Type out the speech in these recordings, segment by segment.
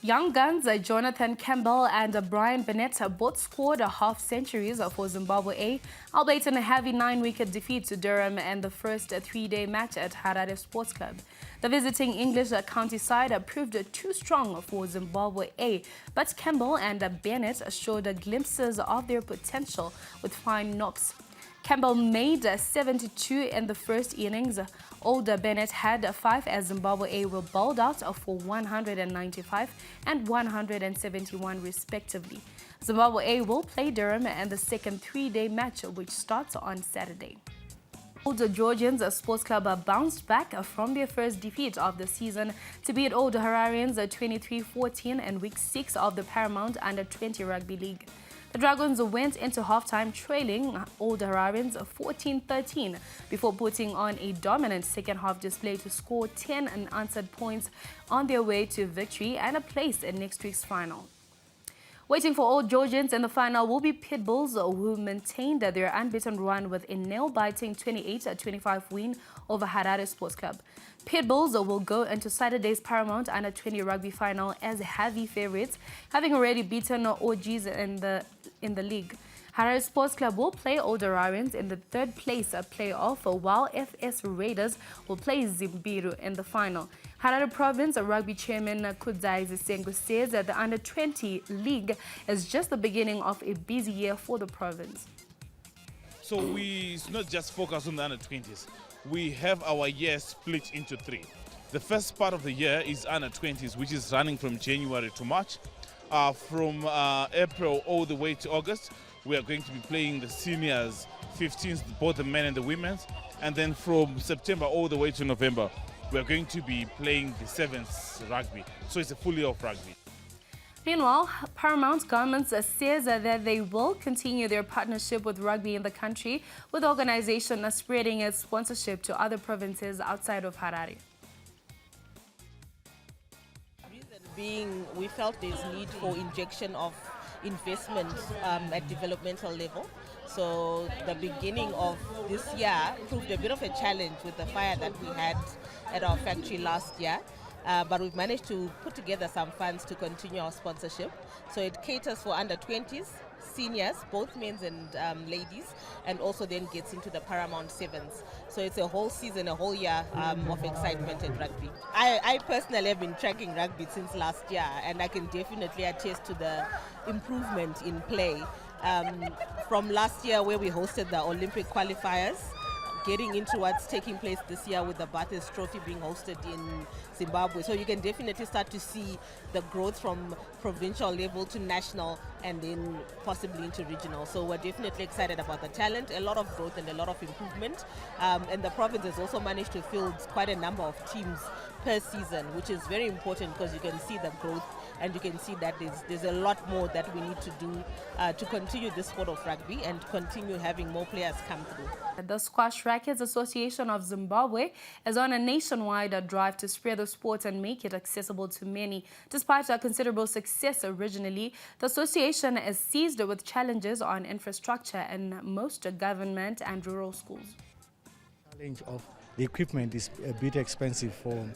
Young guns Jonathan Campbell and Brian Bennett both scored half centuries for Zimbabwe A, albeit in a heavy 9-wicket defeat to Durham in the first three-day match at HRS Sports Club. The visiting English county side proved too strong for Zimbabwe A, but Campbell and Bennett showed glimpses of their potential with fine knocks. Campbell made 72 in the first innings. Older Bennett had 5 as Zimbabwe A were bowled out for 195 and 171 respectively. Zimbabwe A will play Durham in the second three-day match, which starts on Saturday. Old Georgians Sports Club bounced back from their first defeat of the season to beat Old Hararians 23-14 in Week 6 of the Paramount Under-20 Rugby League. The Dragons went into halftime trailing Old Hararians 14-13 before putting on a dominant second-half display to score 10 unanswered points on their way to victory and a place in next week's final. Waiting for Old Georgians in the final will be Pitbulls, who maintained their unbeaten run with a nail-biting 28-25 win over Harare Sports Club. Pitbulls will go into Saturday's Paramount Under-20 Rugby final as heavy favourites, having already beaten OGs in the league. Harare Sports Club will play Old Hararians in the third place playoff, while FS Raiders will play Zimbabwe in the final. Harare Province Rugby Chairman Kudzai Zisengo says that the Under-20 League is just the beginning of a busy year for the province. So we not just focus on the Under-20s. We have our year split into 3. The first part of the year is Under-20s, which is running from January to March. From April all the way to August, we are going to be playing the seniors 15s, both the men and the women's. And then from September all the way to November, we are going to be playing the 7s rugby. So it's a full year of rugby. Meanwhile, Paramount Government says that they will continue their partnership with rugby in the country, with the organization spreading its sponsorship to other provinces outside of Harare. Reason being, we felt there's need for injection of investment at developmental level. So the beginning of this year proved a bit of a challenge with the fire that we had at our factory last year. But we've managed to put together some funds to continue our sponsorship. So it caters for under-20s, seniors, both men and ladies, and also then gets into the Paramount 7s. So it's a whole season, a whole year of excitement at rugby. I personally have been tracking rugby since last year, and I can definitely attest to the improvement in play. From last year, where we hosted the Olympic qualifiers, getting into what's taking place this year with the Bathurst Trophy being hosted in Zimbabwe. So you can definitely start to see the growth from provincial level to national and then possibly into regional. So we're definitely excited about the talent, a lot of growth and a lot of improvement. And the province has also managed to field quite a number of teams per season, which is very important because you can see the growth and you can see that there's a lot more that we need to do to continue this sport of rugby and continue having more players come through. The Squash Rackets Association of Zimbabwe is on a nationwide drive to spread the sport and make it accessible to many. Despite a considerable success originally, the association is seized with challenges on infrastructure in most government and rural schools. The challenge of the equipment is a bit expensive for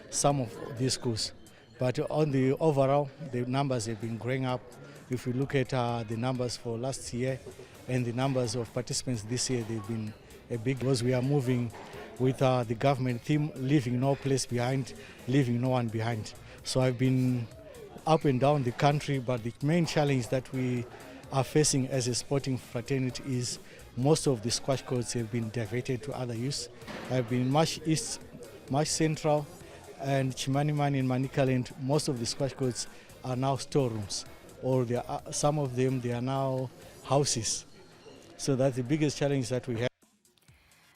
some of these schools. But on the overall, the numbers have been growing up. If we look at the numbers for last year and the numbers of participants this year, they've been a big, because we are moving with the government theme, leaving no place behind, leaving no one behind. So I've been up and down the country, but the main challenge that we are facing as a sporting fraternity is most of the squash courts have been diverted to other use. I've been much east, much central, and Chimanimani and Manicaland, most of the squash courts are now storerooms, or some of them they are now houses. So that's the biggest challenge that we have.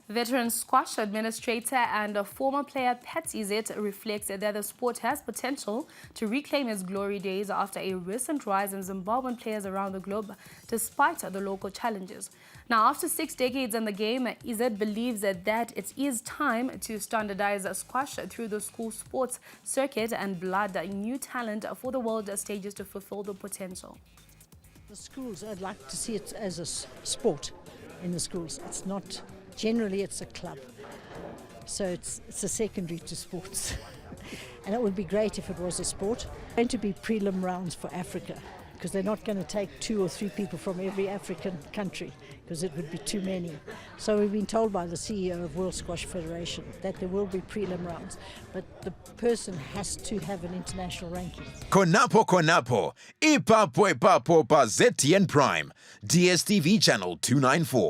Veteran squash administrator and former player Pat Izet reflects that the sport has potential to reclaim its glory days after a recent rise in Zimbabwean players around the globe, despite the local challenges. Now, after 6 decades in the game, Izet believes that it is time to standardize squash through the school sports circuit and blood new talent for the world stages to fulfill the potential. The schools, I'd like to see it as a sport in the schools. It's not, generally it's a club. So it's a secondary to sports. And it would be great if it was a sport. It's going to be prelim rounds for Africa, because they're not going to take 2 or 3 people from every African country, because it would be too many. So we've been told by the CEO of World Squash Federation that there will be prelim rounds, but the person has to have an international ranking. Konapo, Ipapo pa ZTN Prime, DSTV channel 294.